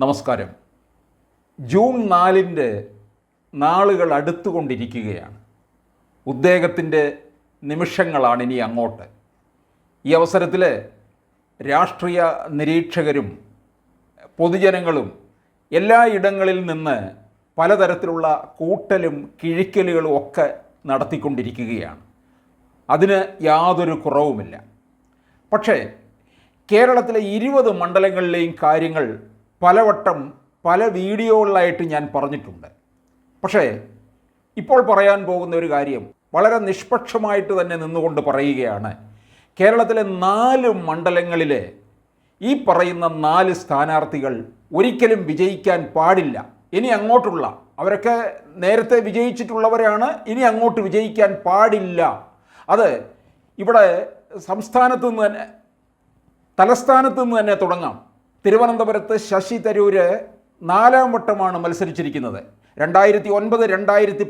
നമസ്കാരം. ജൂൺ 4 നാളുകൾ അടുത്തുകൊണ്ടിരിക്കുകയാണ്. ഉദ്വേഗത്തിൻ്റെ നിമിഷങ്ങളാണ് ഇനി അങ്ങോട്ട്. ഈ അവസരത്തിൽ രാഷ്ട്രീയ നിരീക്ഷകരും പൊതുജനങ്ങളും എല്ലാ ഇടങ്ങളിൽ നിന്ന് പലതരത്തിലുള്ള കൂട്ടലും കിഴിക്കലുകളും ഒക്കെ നടത്തിക്കൊണ്ടിരിക്കുകയാണ്. അതിന് യാതൊരു കുറവുമില്ല. പക്ഷേ കേരളത്തിലെ 20 മണ്ഡലങ്ങളിലെയും കാര്യങ്ങൾ പലവട്ടം പല വീഡിയോകളിലായിട്ട് ഞാൻ പറഞ്ഞിട്ടുണ്ട്. പക്ഷേ ഇപ്പോൾ പറയാൻ പോകുന്ന ഒരു കാര്യം വളരെ നിഷ്പക്ഷമായിട്ട് തന്നെ നിന്നുകൊണ്ട് പറയുകയാണ്. കേരളത്തിലെ 4 മണ്ഡലങ്ങളിലെ ഈ പറയുന്ന 4 സ്ഥാനാർത്ഥികൾ ഒരിക്കലും വിജയിക്കാൻ പാടില്ല. ഇനി അങ്ങോട്ടുള്ള അവരൊക്കെ നേരത്തെ വിജയിച്ചിട്ടുള്ളവരാണ്, ഇനി അങ്ങോട്ട് വിജയിക്കാൻ പാടില്ല. അത് ഇവിടെ സംസ്ഥാനത്ത് നിന്ന് തന്നെ, തലസ്ഥാനത്ത് നിന്ന് തന്നെ തുടങ്ങാം. തിരുവനന്തപുരത്ത് ശശി തരൂര് 4ാം വട്ടമാണ് മത്സരിച്ചിരിക്കുന്നത്. 2009, 2014,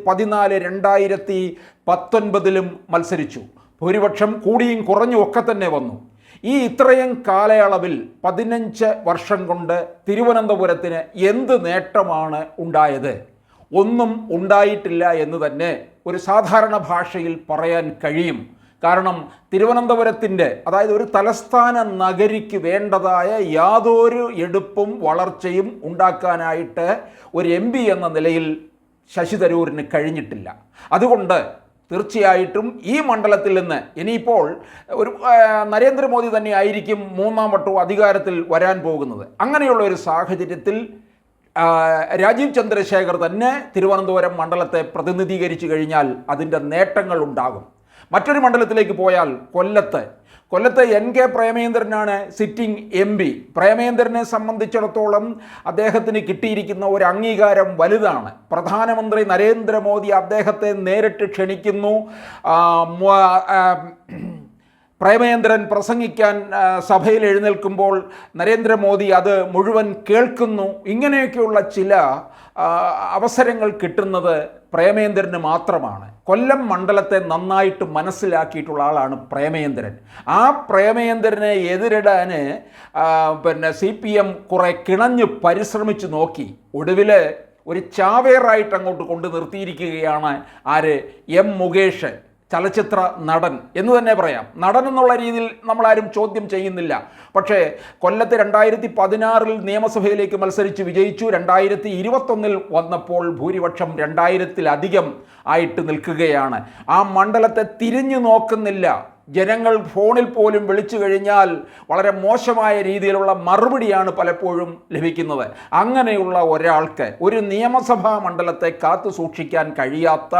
2019 മത്സരിച്ചു. ഭൂരിപക്ഷം കൂടിയും കുറഞ്ഞും ഒക്കെ തന്നെ വന്നു. ഈ ഇത്രയും കാലയളവിൽ 15 വർഷം കൊണ്ട് തിരുവനന്തപുരത്തിന് എന്ത് നേട്ടമാണ് ഉണ്ടായത്? ഒന്നും ഉണ്ടായിട്ടില്ല എന്ന് തന്നെ ഒരു സാധാരണ ഭാഷയിൽ പറയാൻ കഴിയും. കാരണം തിരുവനന്തപുരത്തിൻ്റെ, അതായത് ഒരു തലസ്ഥാന നഗരിക്ക് വേണ്ടതായ യാതൊരു എടുപ്പും വളർച്ചയും ഉണ്ടാക്കാനായിട്ട് ഒരു MP എന്ന നിലയിൽ ശശി തരൂരിന് കഴിഞ്ഞിട്ടില്ല. അതുകൊണ്ട് തീർച്ചയായിട്ടും ഈ മണ്ഡലത്തിൽ നിന്ന് ഇനിയിപ്പോൾ ഒരു നരേന്ദ്രമോദി തന്നെ ആയിരിക്കും 3ാം വട്ടവും അധികാരത്തിൽ വരാൻ പോകുന്നത്. അങ്ങനെയുള്ള ഒരു സാഹചര്യത്തിൽ രാജീവ് ചന്ദ്രശേഖർ തന്നെ തിരുവനന്തപുരം മണ്ഡലത്തെ പ്രതിനിധീകരിച്ചു കഴിഞ്ഞാൽ അതിൻ്റെ നേട്ടങ്ങൾ ഉണ്ടാകും. മറ്റൊരു മണ്ഡലത്തിലേക്ക് പോയാൽ കൊല്ലത്ത് NK പ്രേമേന്ദ്രനാണ് സിറ്റിംഗ് MP. പ്രേമേന്ദ്രനെ സംബന്ധിച്ചിടത്തോളം അദ്ദേഹത്തിന് കിട്ടിയിരിക്കുന്ന ഒരു അംഗീകാരം വലുതാണ്. പ്രധാനമന്ത്രി നരേന്ദ്രമോദി അദ്ദേഹത്തെ നേരിട്ട് ക്ഷണിക്കുന്നു. പ്രേമേന്ദ്രൻ പ്രസംഗിക്കാൻ സഭയിൽ എഴുന്നേൽക്കുമ്പോൾ നരേന്ദ്രമോദി അത് മുഴുവൻ കേൾക്കുന്നു. ഇങ്ങനെയൊക്കെയുള്ള ചില അവസരങ്ങൾ കിട്ടുന്നത് പ്രേമേന്ദ്രന് മാത്രമാണ്. കൊല്ലം മണ്ഡലത്തെ നന്നായിട്ട് മനസ്സിലാക്കിയിട്ടുള്ള ആളാണ് പ്രേമേന്ദ്രൻ. ആ പ്രേമേന്ദ്രനെ എതിരിടാൻ CPM കുറെ കിണഞ്ഞ് പരിശ്രമിച്ചു നോക്കി. ഒടുവിൽ ഒരു ചാവേറായിട്ട് അങ്ങോട്ട് കൊണ്ടു നിർത്തിയിരിക്കുകയാണ്. ആര്? M. മുകേഷ്, ചലച്ചിത്ര നടൻ എന്ന് തന്നെ പറയാം. നടൻ എന്നുള്ള രീതിയിൽ നമ്മളാരും ചോദ്യം ചെയ്യുന്നില്ല. പക്ഷേ കൊല്ലത്ത് 2016 നിയമസഭയിലേക്ക് മത്സരിച്ച് വിജയിച്ചു. 2021 വന്നപ്പോൾ ഭൂരിപക്ഷം 2000-ലധികം ആയിട്ട് നിൽക്കുകയാണ്. ആ മണ്ഡലത്തെ തിരിഞ്ഞു നോക്കുന്നില്ല. ജനങ്ങൾ ഫോണിൽ പോലും വിളിച്ചു കഴിഞ്ഞാൽ വളരെ മോശമായ രീതിയിലുള്ള മറുപടിയാണ് പലപ്പോഴും ലഭിക്കുന്നത്. അങ്ങനെയുള്ള ഒരാൾക്ക്, ഒരു നിയമസഭാ മണ്ഡലത്തെ കാത്തു സൂക്ഷിക്കാൻ കഴിയാത്ത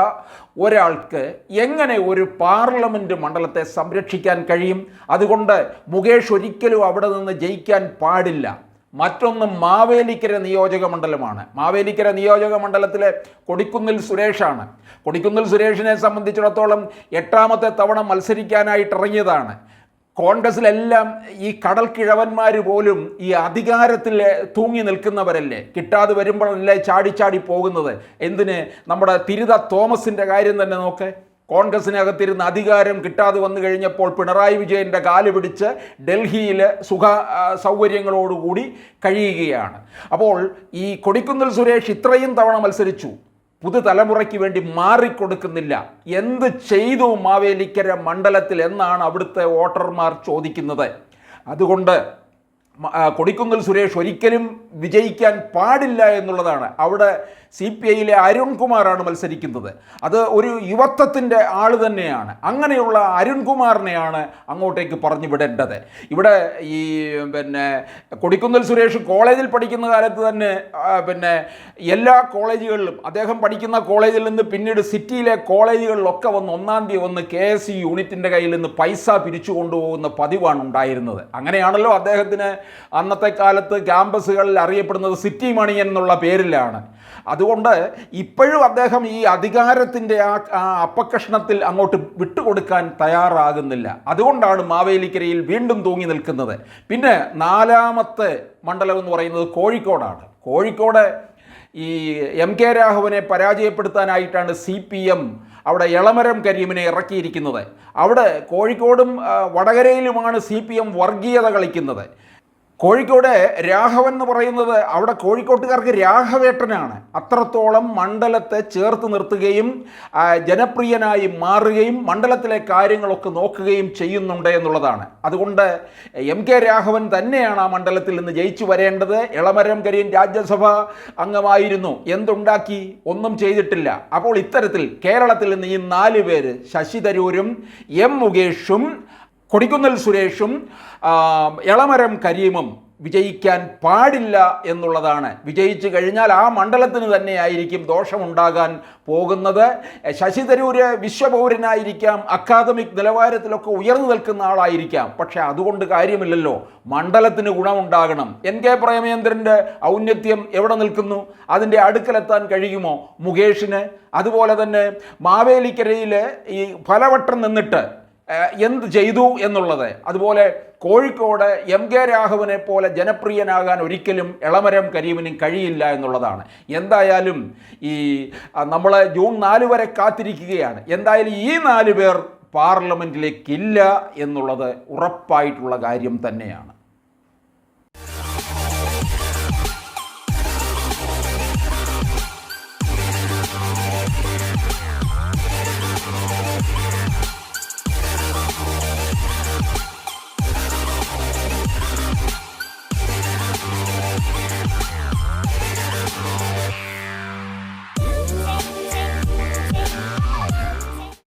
ഒരാൾക്ക് എങ്ങനെ ഒരു പാർലമെൻറ്റ് മണ്ഡലത്തെ സംരക്ഷിക്കാൻ കഴിയും? അതുകൊണ്ട് മുകേഷ് ഒരിക്കലും അവിടെ നിന്ന് ജയിക്കാൻ പാടില്ല. മറ്റൊന്ന് മാവേലിക്കര നിയോജക മണ്ഡലമാണ്. മാവേലിക്കര നിയോജക മണ്ഡലത്തിലെ കൊടിക്കുന്നിൽ സുരേഷാണ്. കൊടിക്കുന്നിൽ സുരേഷിനെ സംബന്ധിച്ചിടത്തോളം 8ാമത്തെ തവണ മത്സരിക്കാനായിട്ട് ഇറങ്ങിയതാണ്. കോൺഗ്രസിലെല്ലാം ഈ കടൽ കിഴവന്മാർ പോലും ഈ അധികാരത്തിൽ തൂങ്ങി നിൽക്കുന്നവരല്ലേ. കിട്ടാതെ വരുമ്പോഴല്ലേ ചാടി പോകുന്നത്. എന്തിന്? നമ്മുടെ തിരുത തോമസിൻ്റെ കാര്യം തന്നെ നോക്ക്. കോൺഗ്രസിനകത്തിരുന്ന് അധികാരം കിട്ടാതെ വന്നു കഴിഞ്ഞപ്പോൾ പിണറായി വിജയൻ്റെ കാല് പിടിച്ച് ഡൽഹിയിൽ സൗകര്യങ്ങളോടുകൂടി കഴിയുകയാണ്. അപ്പോൾ ഈ കൊടിക്കുന്നിൽ സുരേഷ് ഇത്രയും തവണ മത്സരിച്ചു, പുതുതലമുറയ്ക്ക് വേണ്ടി മാറിക്കൊടുക്കുന്നില്ല. എന്ത് ചെയ്തു മാവേലിക്കര മണ്ഡലത്തിൽ എന്നാണ് അവിടുത്തെ വോട്ടർമാർ ചോദിക്കുന്നത്. അതുകൊണ്ട് കൊടിക്കുന്നിൽ സുരേഷ് ഒരിക്കലും വിജയിക്കാൻ പാടില്ല എന്നുള്ളതാണ്. അവിടെ CPIയിലെ അരുൺകുമാറാണ് മത്സരിക്കുന്നത്. അത് ഒരു യുവത്വത്തിൻ്റെ ആൾ തന്നെയാണ്. അങ്ങനെയുള്ള അരുൺകുമാറിനെയാണ് അങ്ങോട്ടേക്ക് പറഞ്ഞു വിടേണ്ടത്. ഇവിടെ ഈ കൊടിക്കുന്നിൽ സുരേഷ് കോളേജിൽ പഠിക്കുന്ന കാലത്ത് തന്നെ എല്ലാ കോളേജുകളിലും, അദ്ദേഹം പഠിക്കുന്ന കോളേജിൽ നിന്ന് പിന്നീട് സിറ്റിയിലെ കോളേജുകളിലൊക്കെ വന്ന് 1-ാം തീയതി വന്ന് KSU യൂണിറ്റിൻ്റെ കയ്യിൽ നിന്ന് പൈസ പിരിച്ചു കൊണ്ടുപോകുന്ന പതിവാണ് ഉണ്ടായിരുന്നത്. അങ്ങനെയാണല്ലോ അദ്ദേഹത്തിന് അന്നത്തെ കാലത്ത് ക്യാമ്പസുകളിൽ അറിയപ്പെടുന്നത് സിറ്റി മണിയൻ എന്നുള്ള പേരിലാണ്. അതുകൊണ്ട് ഇപ്പോഴും അദ്ദേഹം ഈ അധികാരത്തിൻ്റെ ആ അപ്പക്കഷ്ണത്തിൽ അങ്ങോട്ട് വിട്ടുകൊടുക്കാൻ തയ്യാറാകുന്നില്ല. അതുകൊണ്ടാണ് മാവേലിക്കരയിൽ വീണ്ടും തൂങ്ങി നിൽക്കുന്നത്. പിന്നെ 4ാമത്തെ മണ്ഡലം എന്ന് പറയുന്നത് കോഴിക്കോടാണ്. കോഴിക്കോട് ഈ MK രാഘവനെ പരാജയപ്പെടുത്താനായിട്ടാണ് CPM അവിടെ എളമരം കരീമിനെ ഇറക്കിയിരിക്കുന്നത്. അവിടെ കോഴിക്കോടും വടകരയിലുമാണ് CPM വർഗീയത കളിക്കുന്നത്. കോഴിക്കോട് രാഘവൻ എന്ന് പറയുന്നത് അവിടെ കോഴിക്കോട്ടുകാർക്ക് രാഘവേട്ടനാണ്. അത്രത്തോളം മണ്ഡലത്തെ ചേർത്ത് നിർത്തുകയും ജനപ്രിയനായി മാറുകയും മണ്ഡലത്തിലെ കാര്യങ്ങളൊക്കെ നോക്കുകയും ചെയ്യുന്നുണ്ട് എന്നുള്ളതാണ്. അതുകൊണ്ട് MK രാഘവൻ തന്നെയാണ് ആ മണ്ഡലത്തിൽ നിന്ന് ജയിച്ചു വരേണ്ടത്. എളമരം കരീം രാജ്യസഭ അംഗമായിരുന്നു, എന്തുണ്ടാക്കി? ഒന്നും ചെയ്തിട്ടില്ല. അപ്പോൾ ഇത്തരത്തിൽ കേരളത്തിൽ നിന്ന് ഈ 4 പേര്, ശശി തരൂരും M മുകേഷും കൊടിക്കുന്നിൽ സുരേഷും എളമരം കരീമും വിജയിക്കാൻ പാടില്ല എന്നുള്ളതാണ്. വിജയിച്ചു കഴിഞ്ഞാൽ ആ മണ്ഡലത്തിന് തന്നെയായിരിക്കും ദോഷമുണ്ടാകാൻ പോകുന്നത്. ശശി തരൂര് വിശ്വപൗരനായിരിക്കാം, അക്കാദമിക് നിലവാരത്തിലൊക്കെ ഉയർന്നു നിൽക്കുന്ന ആളായിരിക്കാം, പക്ഷെ അതുകൊണ്ട് കാര്യമില്ലല്ലോ. മണ്ഡലത്തിന് ഗുണമുണ്ടാകണം. NK പ്രേമചന്ദ്രൻ്റെ ഔന്നത്യം എവിടെ നിൽക്കുന്നു? അതിൻ്റെ അടുക്കലെത്താൻ കഴിയുമോ മുകേഷിന്? അതുപോലെ തന്നെ മാവേലിക്കരയിൽ ഈ പലവട്ടം നിന്നിട്ട് എന്ത് ചെയ്തു എന്നുള്ളത്. അതുപോലെ കോഴിക്കോട് MK രാഘവനെ പോലെ ജനപ്രിയനാകാൻ ഒരിക്കലും എളമരം കരീമിനും കഴിയില്ല എന്നുള്ളതാണ്. എന്തായാലും ഈ നമ്മൾ ജൂൺ 4 വരെ കാത്തിരിക്കുകയാണ്. എന്തായാലും ഈ 4 പേർ പാർലമെൻറ്റിലേക്കില്ല എന്നുള്ളത് ഉറപ്പായിട്ടുള്ള കാര്യം തന്നെയാണ്.